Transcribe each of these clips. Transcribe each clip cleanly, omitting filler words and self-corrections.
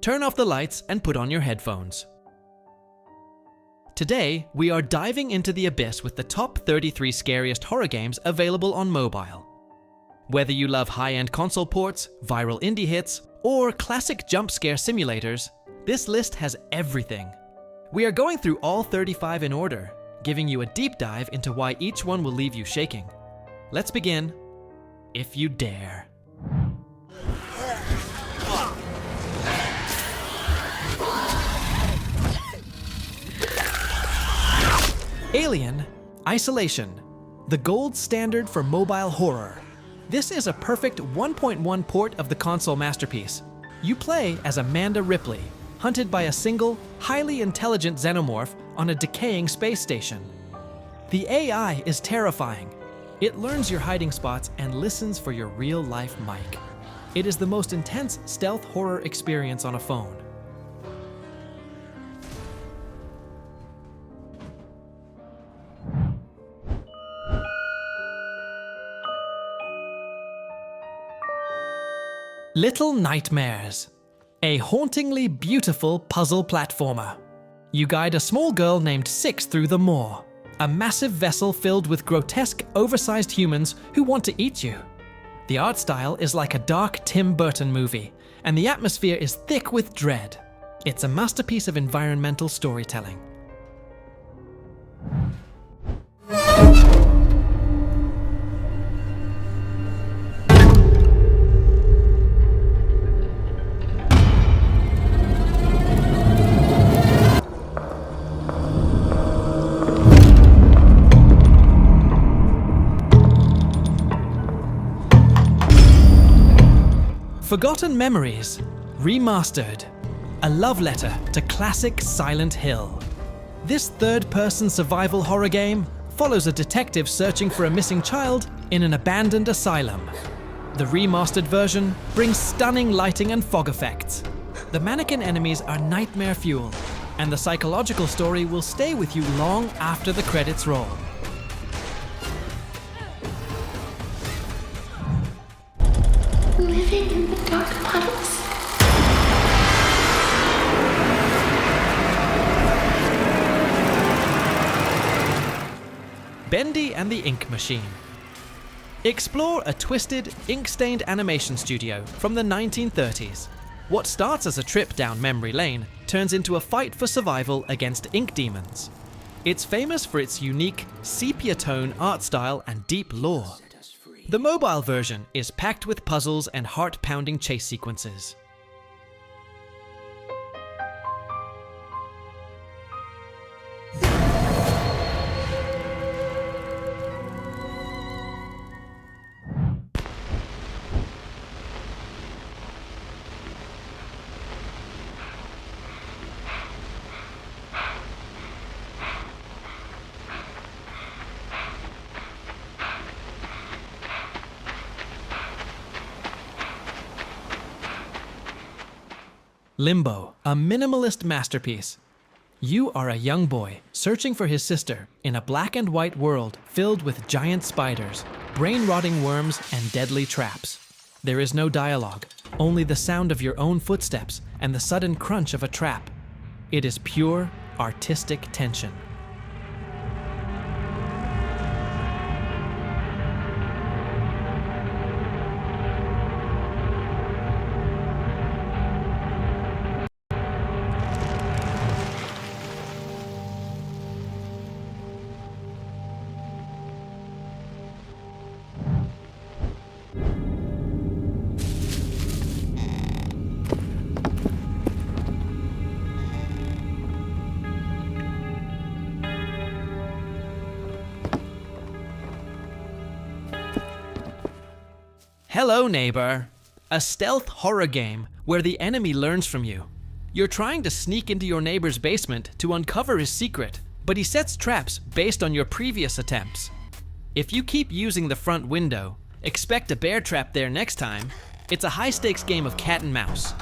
Turn off the lights and put on your headphones. Today, we are diving into the abyss with the top 33 scariest horror games available on mobile. Whether you love high-end console ports, viral indie hits, or classic jump scare simulators, this list has everything. We are going through all 35 in order, giving you a deep dive into why each one will leave you shaking. Let's begin, if you dare. Alien Isolation, the gold standard for mobile horror. This is a perfect 1.1 port of the console masterpiece. You play as Amanda Ripley, hunted by a single, highly intelligent xenomorph on a decaying space station. The AI is terrifying. It learns your hiding spots and listens for your real-life mic. It is the most intense stealth horror experience on a phone. Little Nightmares, a hauntingly beautiful puzzle platformer. You guide a small girl named Six through the moor, a massive vessel filled with grotesque, oversized humans who want to eat you. The art style is like a dark Tim Burton movie, and the atmosphere is thick with dread. It's a masterpiece of environmental storytelling. Forgotten Memories, Remastered, a love letter to classic Silent Hill. This third-person survival horror game follows a detective searching for a missing child in an abandoned asylum. The remastered version brings stunning lighting and fog effects. The mannequin enemies are nightmare fuel, and the psychological story will stay with you long after the credits roll. Living in the dark puddles. Bendy and the Ink Machine. Explore a twisted, ink-stained animation studio from the 1930s. What starts as a trip down memory lane turns into a fight for survival against ink demons. It's famous for its unique, sepia-tone art style and deep lore. The mobile version is packed with puzzles and heart-pounding chase sequences. LIMBO, a minimalist masterpiece. You are a young boy searching for his sister in a black and white world filled with giant spiders, brain-rotting worms, and deadly traps. There is no dialogue, only the sound of your own footsteps and the sudden crunch of a trap. It is pure, artistic tension. Hello, Neighbor, a stealth horror game where the enemy learns from you. You're trying to sneak into your neighbor's basement to uncover his secret, but he sets traps based on your previous attempts. If you keep using the front window, expect a bear trap there next time. It's a high-stakes game of cat and mouse.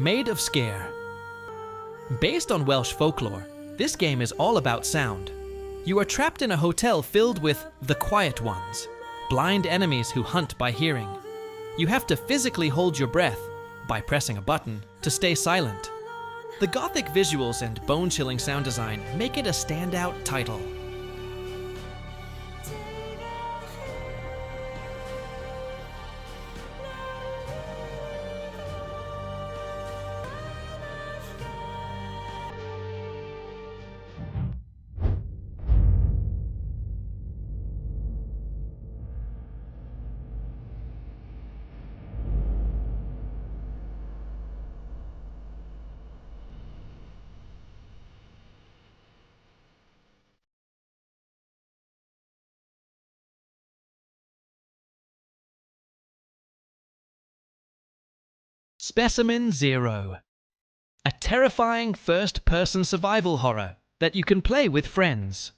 Maid of Sker. Based on Welsh folklore, this game is all about sound. You are trapped in a hotel filled with the quiet ones, blind enemies who hunt by hearing. You have to physically hold your breath, by pressing a button, to stay silent. The gothic visuals and bone-chilling sound design make it a standout title. Specimen Zero. A terrifying first-person survival horror that you can play with friends.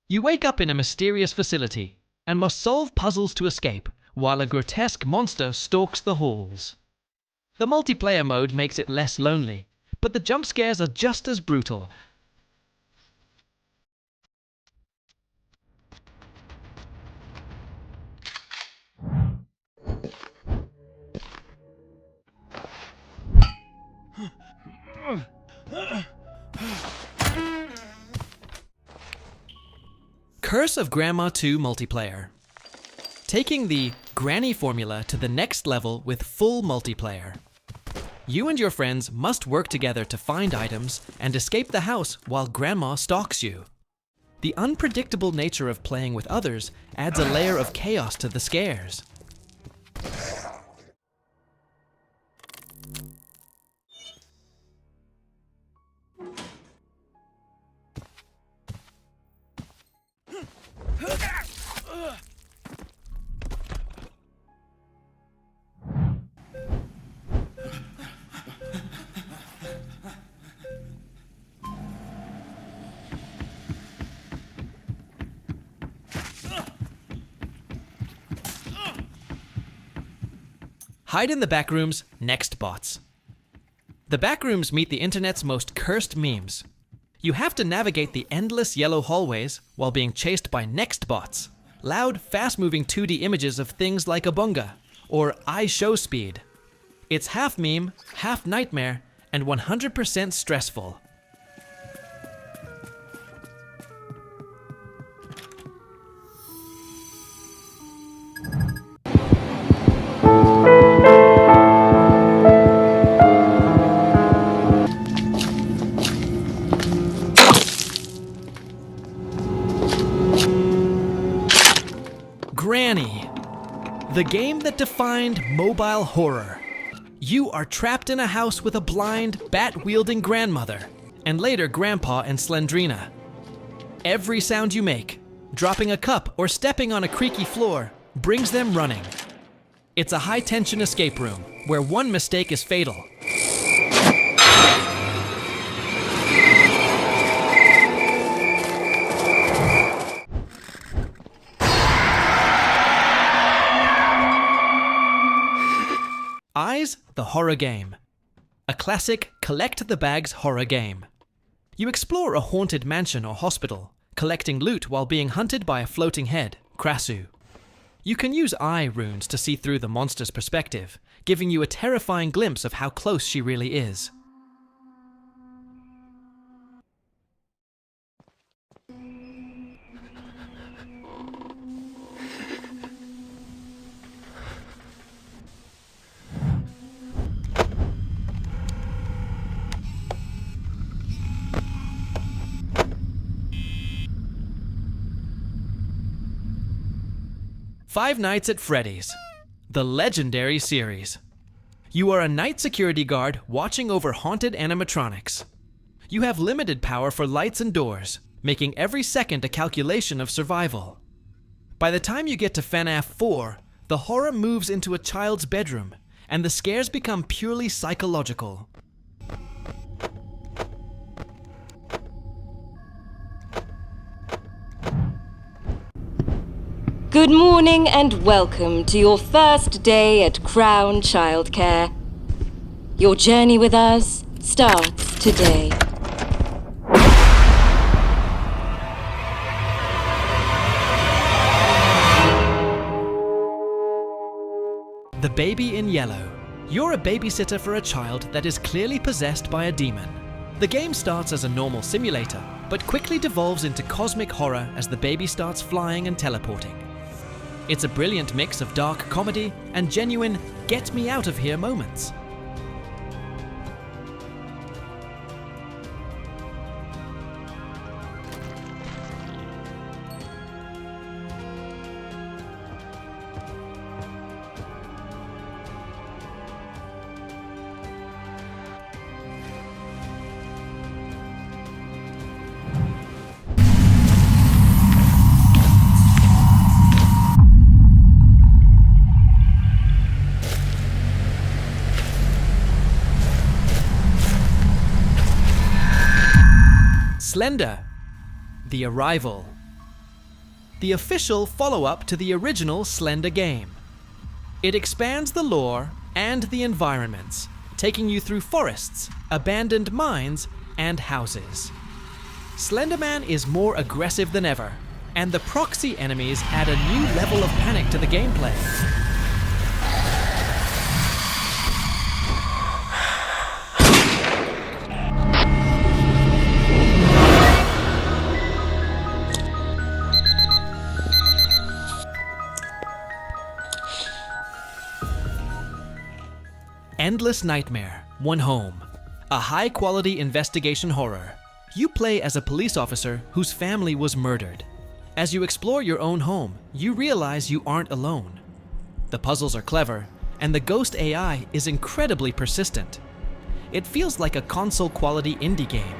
You wake up in a mysterious facility and must solve puzzles to escape while a grotesque monster stalks the halls. The multiplayer mode makes it less lonely, but the jump scares are just as brutal. Curse of Grandma 2 multiplayer. Taking the granny formula to the next level with full multiplayer. You and your friends must work together to find items and escape the house while Grandma stalks you. The unpredictable nature of playing with others adds a layer of chaos to the scares. Hide in the Backrooms, Nextbots. The Backrooms meet the internet's most cursed memes. You have to navigate the endless yellow hallways while being chased by Nextbots, loud, fast-moving 2D images of things like a bunga, or I show speed. It's half meme, half nightmare, and 100% stressful. Granny, the game that defined mobile horror. You are trapped in a house with a blind, bat-wielding grandmother, and later Grandpa and Slendrina. Every sound you make, dropping a cup or stepping on a creaky floor, brings them running. It's a high-tension escape room, where one mistake is fatal. Eyes, the horror game. A classic collect-the-bags horror game. You explore a haunted mansion or hospital, collecting loot while being hunted by a floating head, Krasu. You can use eye runes to see through the monster's perspective, giving you a terrifying glimpse of how close she really is. Five Nights at Freddy's, the legendary series. You are a night security guard watching over haunted animatronics. You have limited power for lights and doors, making every second a calculation of survival. By the time you get to FNAF 4, the horror moves into a child's bedroom, and the scares become purely psychological. Good morning and welcome to your first day at Crown Childcare. Your journey with us starts today. The Baby in Yellow. You're a babysitter for a child that is clearly possessed by a demon. The game starts as a normal simulator, but quickly devolves into cosmic horror as the baby starts flying and teleporting. It's a brilliant mix of dark comedy and genuine get me out of here moments. Slender, The Arrival. The official follow-up to the original Slender game. It expands the lore and the environments, taking you through forests, abandoned mines, and houses. Slenderman is more aggressive than ever, and the proxy enemies add a new level of panic to the gameplay. Endless Nightmare, One Home. A high-quality investigation horror. You play as a police officer whose family was murdered. As you explore your own home, you realize you aren't alone. The puzzles are clever, and the ghost AI is incredibly persistent. It feels like a console-quality indie game.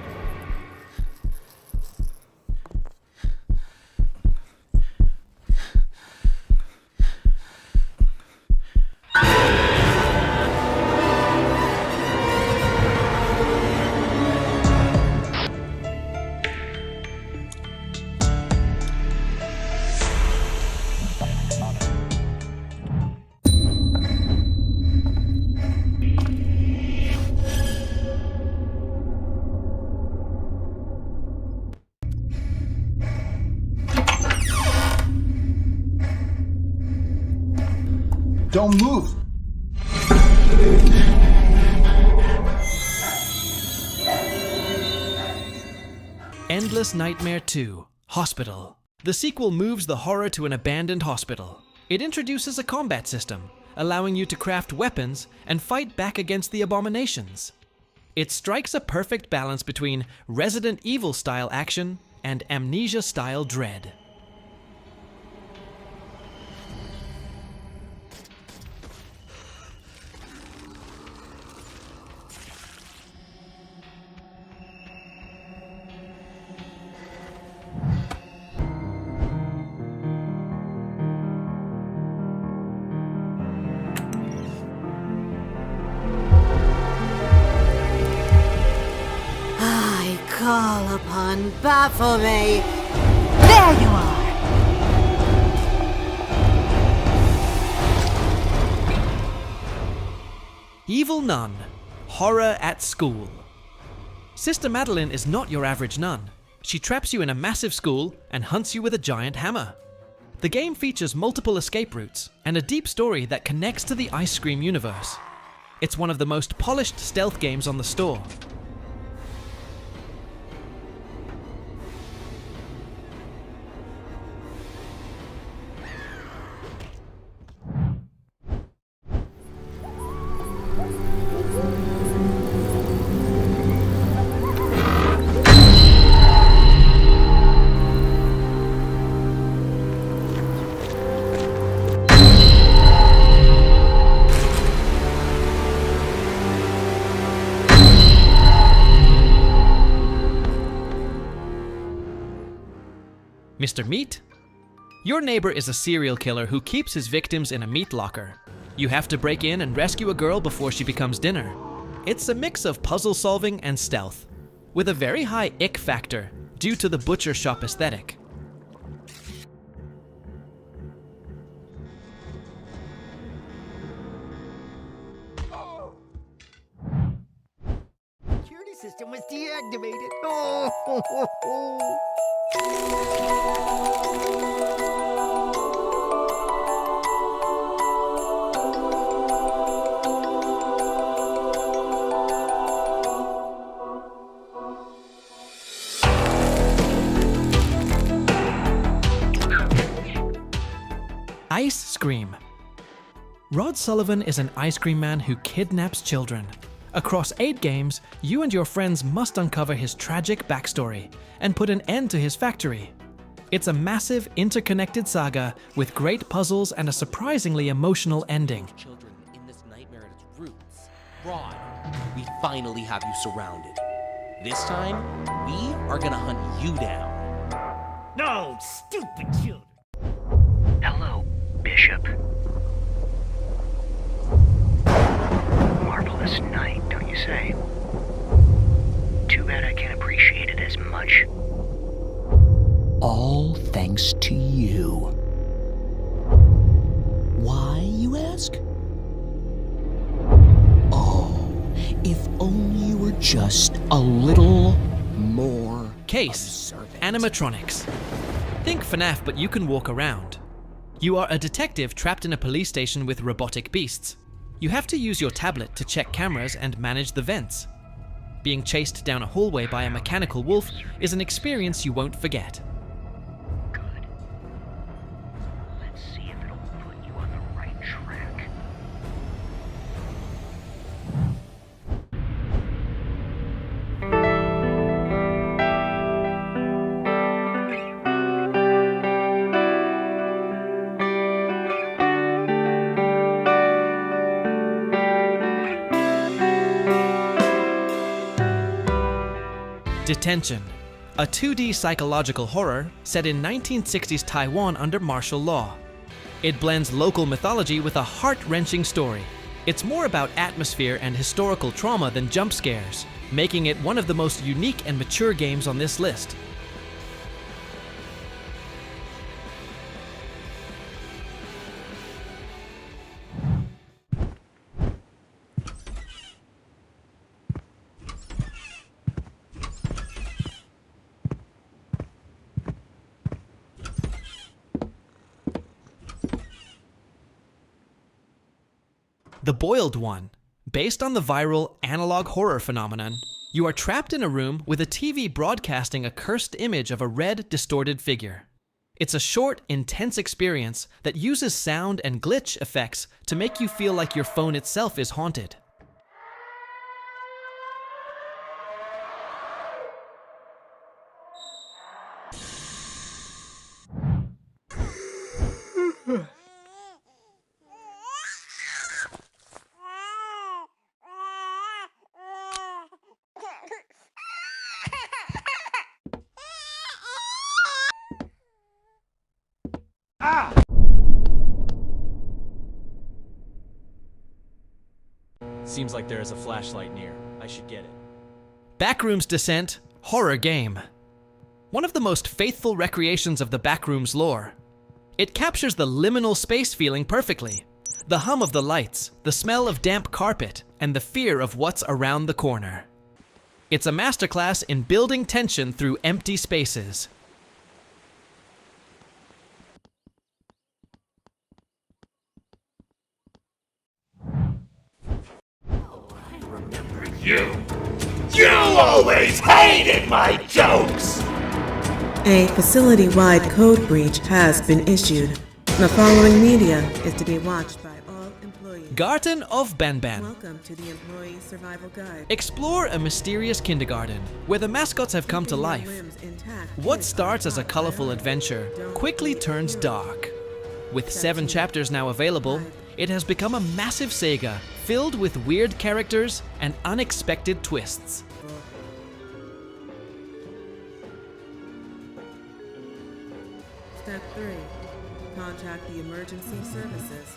Don't move! Endless Nightmare 2, Hospital. The sequel moves the horror to an abandoned hospital. It introduces a combat system, allowing you to craft weapons and fight back against the abominations. It strikes a perfect balance between Resident Evil-style action and Amnesia-style dread. Call upon Baphomet. There you are! Evil Nun, Horror at School. Sister Madeline is not your average nun. She traps you in a massive school and hunts you with a giant hammer. The game features multiple escape routes and a deep story that connects to the ice cream universe. It's one of the most polished stealth games on the store. Mr. Meat? Your neighbor is a serial killer who keeps his victims in a meat locker. You have to break in and rescue a girl before she becomes dinner. It's a mix of puzzle solving and stealth, with a very high ick factor due to the butcher shop aesthetic. system was deactivated. Oh. Ice Scream. Rod Sullivan is an ice cream man who kidnaps children. Across 8 games, you and your friends must uncover his tragic backstory and put an end to his factory. It's a massive, interconnected saga with great puzzles and a surprisingly emotional ending. Children in this nightmare at its roots. Rod, we finally have you surrounded. This time, we are gonna hunt you down. No, stupid children. Hello, Bishop. Marvelous night, don't you say? Too bad I can't appreciate it as much. All thanks to you. Why, you ask? Oh, if only you were just a little more Case, observant. Animatronics. Think FNAF, but you can walk around. You are a detective trapped in a police station with robotic beasts. You have to use your tablet to check cameras and manage the vents. Being chased down a hallway by a mechanical wolf is an experience you won't forget. Good. Let's see if it'll put you on the right track. Detention, a 2D psychological horror set in 1960s Taiwan under martial law. It blends local mythology with a heart-wrenching story. It's more about atmosphere and historical trauma than jump scares, making it one of the most unique and mature games on this list. The Boiled One. Based on the viral analog horror phenomenon, you are trapped in a room with a TV broadcasting a cursed image of a red, distorted figure. It's a short, intense experience that uses sound and glitch effects to make you feel like your phone itself is haunted. Seems like there is a flashlight near. I should get it. Backrooms Descent Horror Game. One of the most faithful recreations of the Backrooms lore. It captures the liminal space feeling perfectly. The hum of the lights, the smell of damp carpet, and the fear of what's around the corner. It's a masterclass in building tension through empty spaces. You always hated my jokes! A facility-wide code breach has been issued. The following media is to be watched by all employees. Garten of Banban. Welcome to the Employee Survival Guide. Explore a mysterious kindergarten where the mascots have come to life. What starts as a colorful adventure quickly turns dark. With 7 chapters now available, it has become a massive saga filled with weird characters and unexpected twists. Step 3. Contact the emergency services.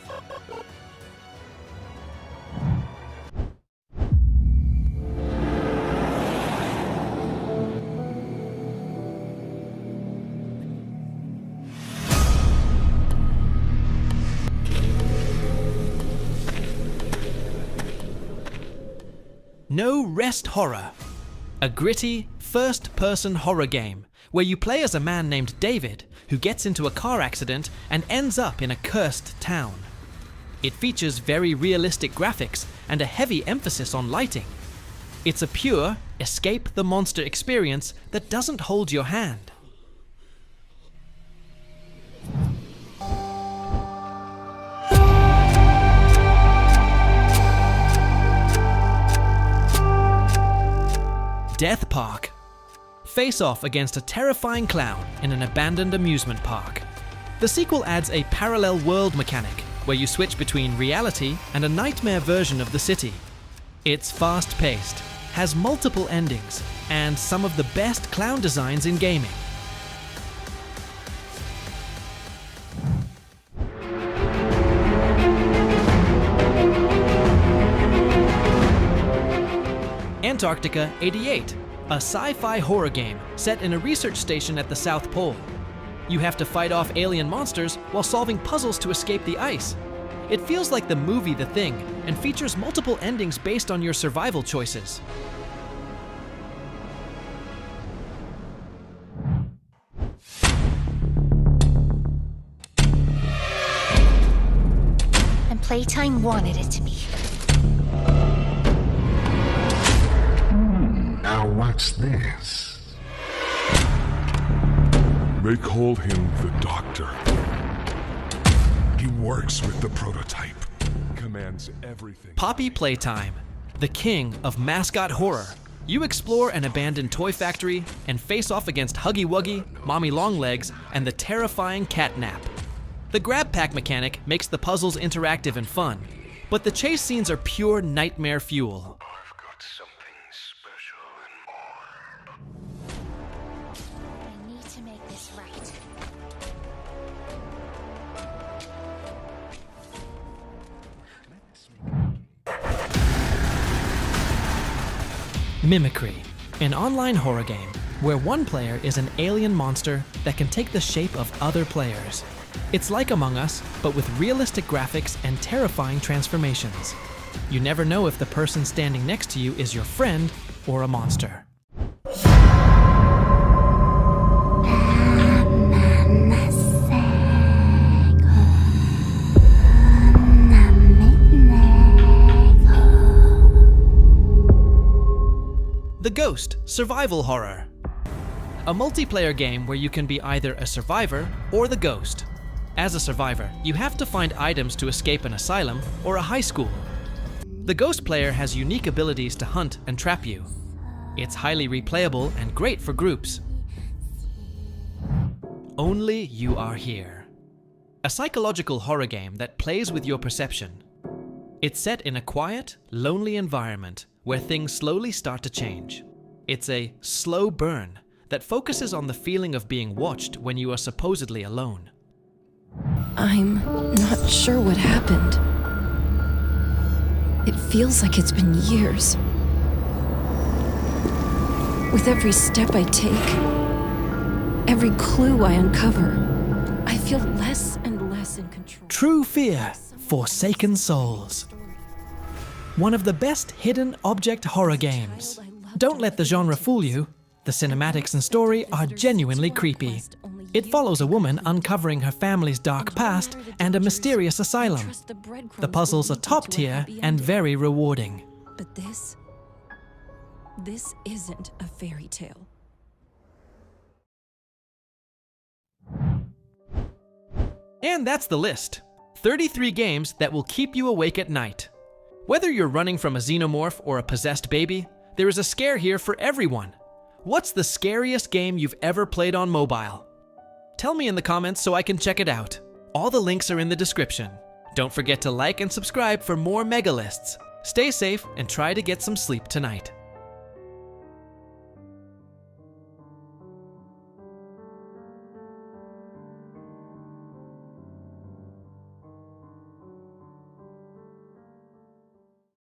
No Rest Horror. a gritty, first-person horror game where you play as a man named David who gets into a car accident and ends up in a cursed town. It features very realistic graphics and a heavy emphasis on lighting. It's a pure, escape the monster experience that doesn't hold your hand. Death Park. Face off against a terrifying clown in an abandoned amusement park. The sequel adds a parallel world mechanic where you switch between reality and a nightmare version of the city. It's fast-paced, has multiple endings, and some of the best clown designs in gaming. Antarctica 88, a sci-fi horror game set in a research station at the South Pole. You have to fight off alien monsters while solving puzzles to escape the ice. It feels like the movie The Thing and features multiple endings based on your survival choices. And Playtime wanted it to be. Now what's this? They called him the Doctor. He works with the prototype, commands everything. Poppy Playtime, the king of mascot horror. You explore an abandoned toy factory and face off against Huggy Wuggy, Mommy Longlegs, and the terrifying Catnap. The grab pack mechanic makes the puzzles interactive and fun, but the chase scenes are pure nightmare fuel. I've got something special and more. I need to make this right. Mimicry, an online horror game where one player is an alien monster that can take the shape of other players. It's like Among Us, but with realistic graphics and terrifying transformations. You never know if the person standing next to you is your friend or a monster. The Ghost Survival Horror. A multiplayer game where you can be either a survivor or the ghost. As a survivor, you have to find items to escape an asylum or a high school. The ghost player has unique abilities to hunt and trap you. It's highly replayable and great for groups. Only You Are Here. A psychological horror game that plays with your perception. It's set in a quiet, lonely environment where things slowly start to change. It's a slow burn that focuses on the feeling of being watched when you are supposedly alone. I'm not sure what happened. It feels like it's been years. With every step I take, every clue I uncover, I feel less and less in control. True Fear, Forsaken Souls. One of the best hidden object horror games. Don't let the genre fool you. The cinematics and story are genuinely creepy. It follows a woman uncovering her family's dark past and a mysterious asylum. The puzzles are top tier and very rewarding. But this isn't a fairy tale. And that's the list. 33 games that will keep you awake at night. Whether you're running from a xenomorph or a possessed baby, there is a scare here for everyone. What's the scariest game you've ever played on mobile? Tell me in the comments so I can check it out. All the links are in the description. Don't forget to like and subscribe for more mega lists. Stay safe and try to get some sleep tonight.